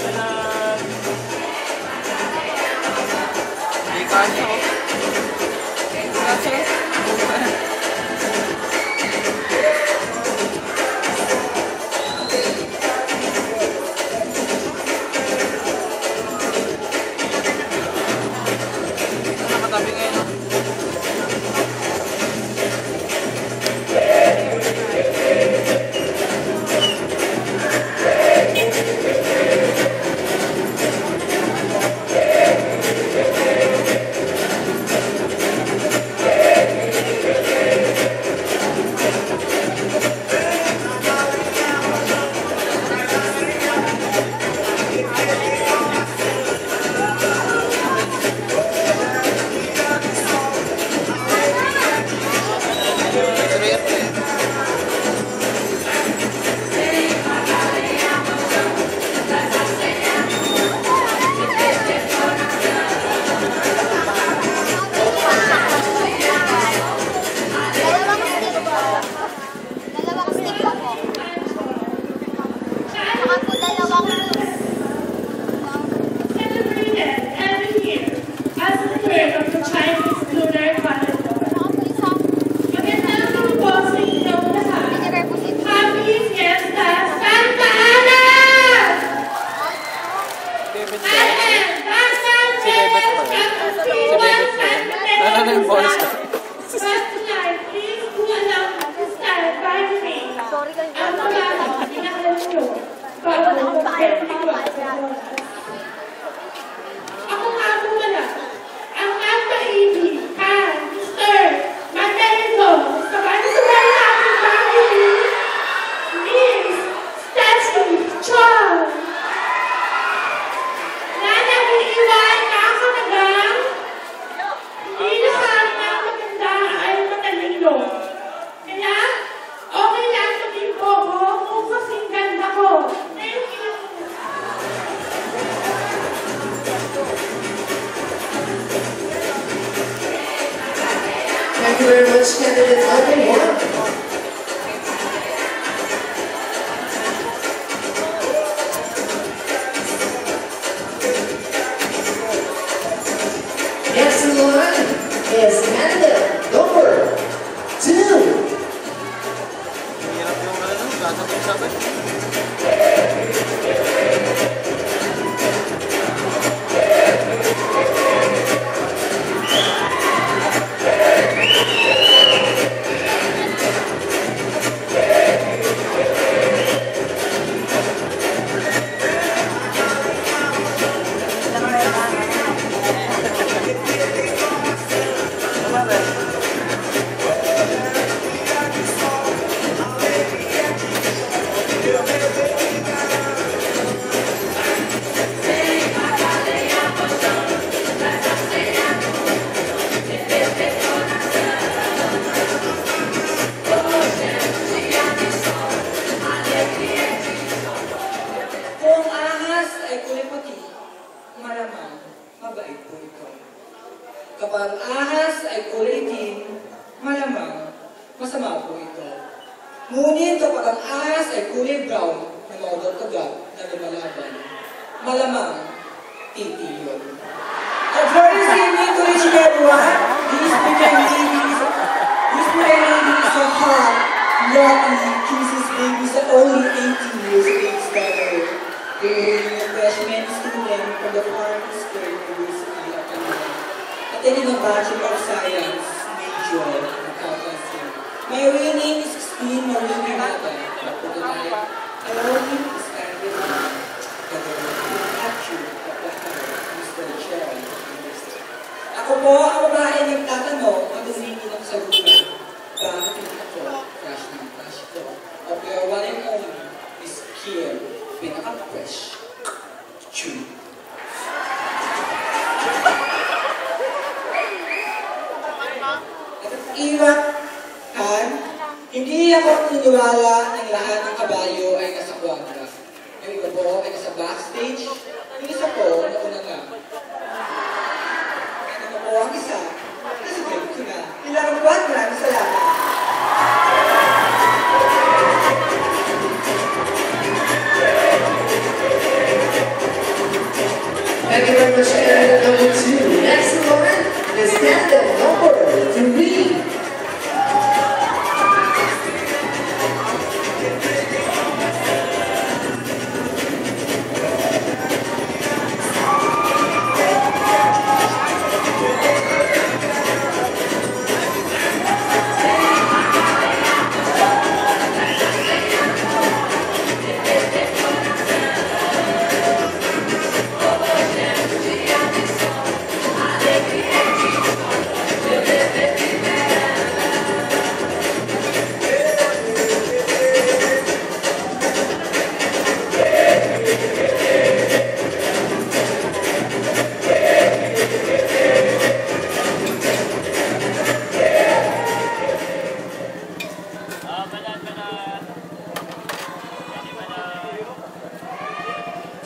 natin. Hindi kasya. Hindi kasya. Nakatabi ngayon. Thank you very much, candidates. Open one. Next in line is candidate number 2. Kapag ahas ay kulay itim, malamang masama po ito. Ngunit kapag ang ahas ay kulay brown na maugat-ugat na lumalaban, malamang titi yun. A very evening to each and everyone. These pretend ladies are hot, naughty, kisses babies at only 18 years of age standard. They're a freshman student from the Foreign State University of Manila. Attending a Bachelor of Science major in accountancy. My real name is Christine Marie Pinata. I only standing the capture of the heart of Mr. Gerald University. Ako po ang babae nagtatanong at humingi ng sagutan. Bakit hindi ako crush ng crush ko? Of your one and only is Kiel, pinaka-fresh. Chew. Iwan, Han, hindi ako naniniwala ng lahat ng kabayo ay nasa kwadra. Yung iba po ay nasa backstage, yung isa po nauna nga. Ano po ang isa? Kasi gawin ko na. Ilang kwadra, salamat.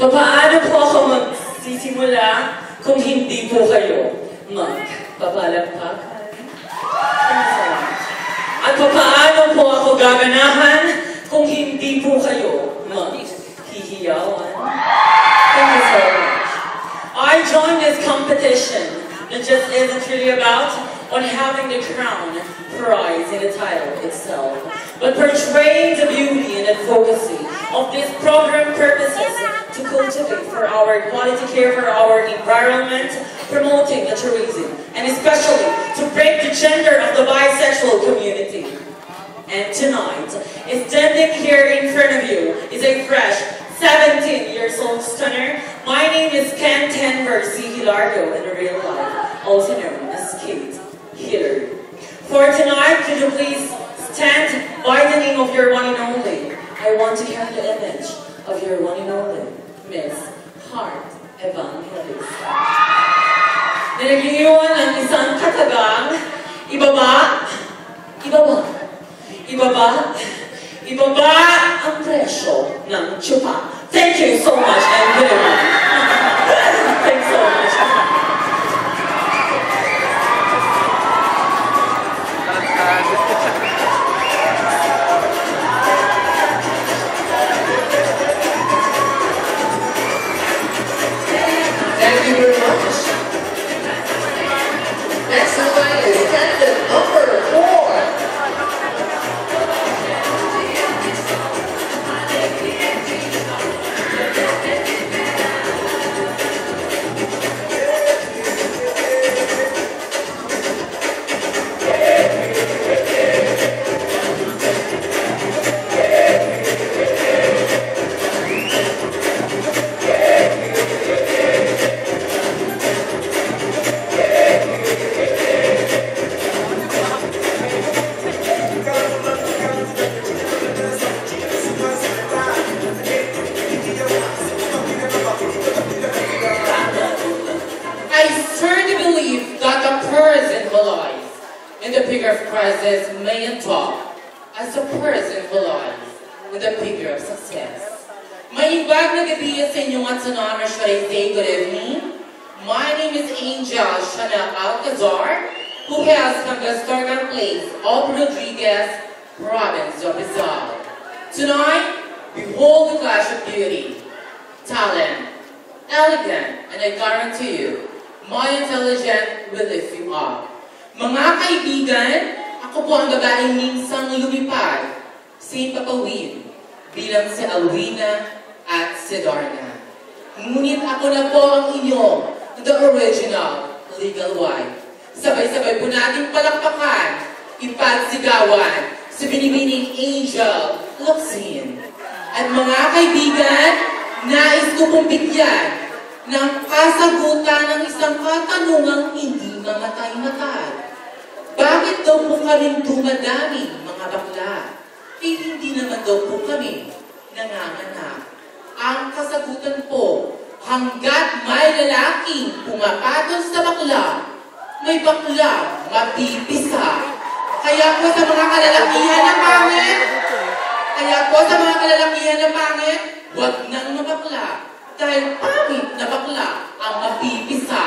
Paano po ako magsisimula kung hindi po kayo magpapalakpakan? At paano po ako gaganahan kung hindi po kayo maghihiyawan? Thank you so much. I joined this competition that just isn't really about on having the crown prize in the title itself, but portraying the beauty and advocacy of this program purposes to cultivate for our quality care for our environment, promoting the tourism, and especially to break the gender of the bisexual community. And tonight, standing here in front of you is a fresh 17 years old stunner. My name is Ken Tenver C. Hilardo in real life, also known as Kate Hillary. For tonight, could you please stand by the name of your one and only? I want to have the image of your one and only, Miss Heart Evangelista. Na nag-iwan ng isang katagang, ibaba, ibaba, ibaba, ibaba ang presyo ng tsupa. Thank you so much, and good evening. Thanks so much. Thank you very much. Next in line is candidate number 4. I firmly believe that a person who lies in the figure of crisis may talk as a person who lies in the figure of success. Maibag na gabi sa inyong at sunana Shari Day. Good evening. My name is Angel Shana Alcazar, who hails from the historical place of Rodriguez, province of Rizal. Tonight, behold the clash of beauty, talent, elegant, and I guarantee you, my intelligence will lift you up. Mga kaibigan, ako po ang babaeng minsang lumipad sa Papawin bilang si Alwina at si Darna. Ngunit ako na po ang inyong the original legal wife. Sabay-sabay po natin palakpakan, ipagsigawan sa binibining Angel Luxin. At mga kaibigan, nais ko pong bigyan ng kasagutan ng isang katanungang hindi mamatay-matay. Bakit daw po kaming dumadami, mga bakla? Eh, hindi naman daw po kami nanganganak. Ang kasagutan po, hanggat may lalaking pumapatol sa bakla, may bakla mapipisa. Kaya po sa mga kalalakihan ng pangit, huwag nang mabakla. Dahil pangit na bakla ang mapipisa.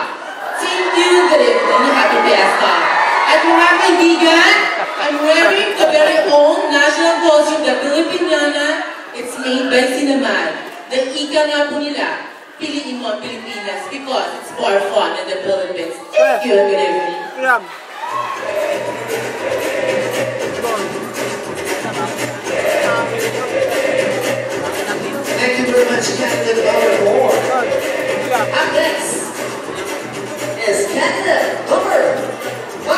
Thank you, good evening, happy fiesta. At mga kaibigan, I'm wearing the very own national costume, the Filipiniana. It's made by Cinnamon. The ika nga po nila, piliin mo ang Pilipinas because it's more fun in the Philippines. Thank you, good evening. Thank you very much, candidate number 4. Up next is candidate number 5.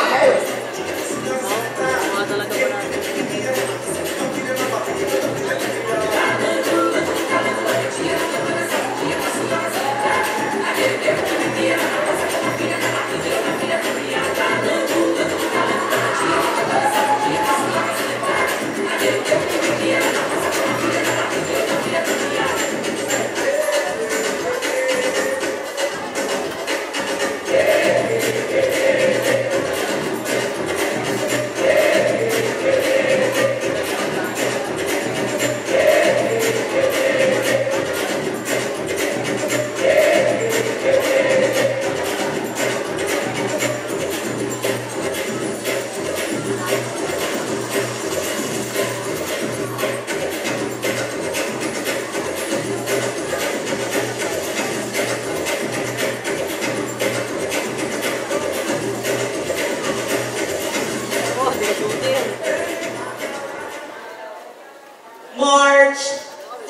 March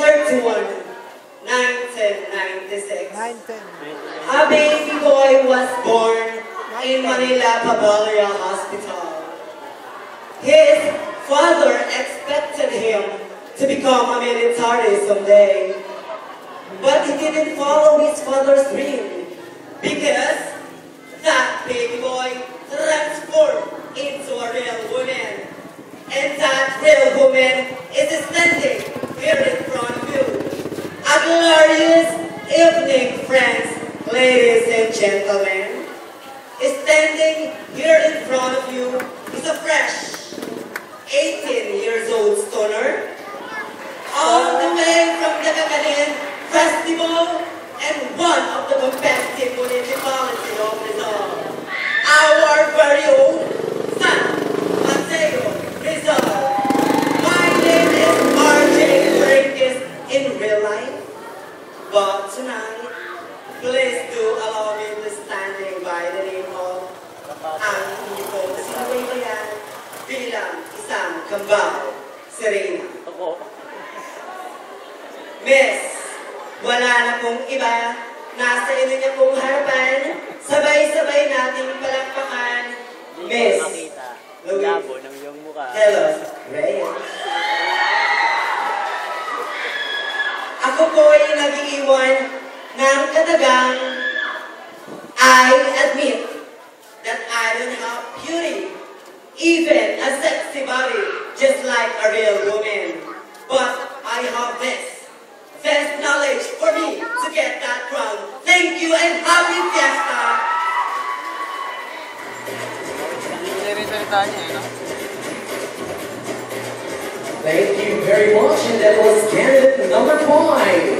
31, 1996, a baby boy was born in Manila Pabalia Hospital. His father expected him to become a military someday, but he didn't follow his father's dream because that baby boy transformed into a real woman, and that real woman is standing here in front of you. A glorious evening, friends, ladies and gentlemen. Standing here in front of you is a fresh 18 years old stoner, all the way from the Kakanin Festival and one of the competitive municipalities of Rizal. Our very own San Mateo Rizal. My name is RJ Francis in real life, but tonight, please do allow me to standing by the name of ang hindi ko sinubaybayan bilang isang kambal, Serena. Miss, wala na pong iba, nasa inyo niya pong harapan, sabay-sabay nating palakpakan, Miss Helen Reyes. Ako po ay nag-iiwan ng katagang, I admit that I don't have beauty, even a sexy body, just like a real woman. But I have this knowledge for me to get that crown. Thank you and happy fiesta! Thank you very much, and that was candidate number 5.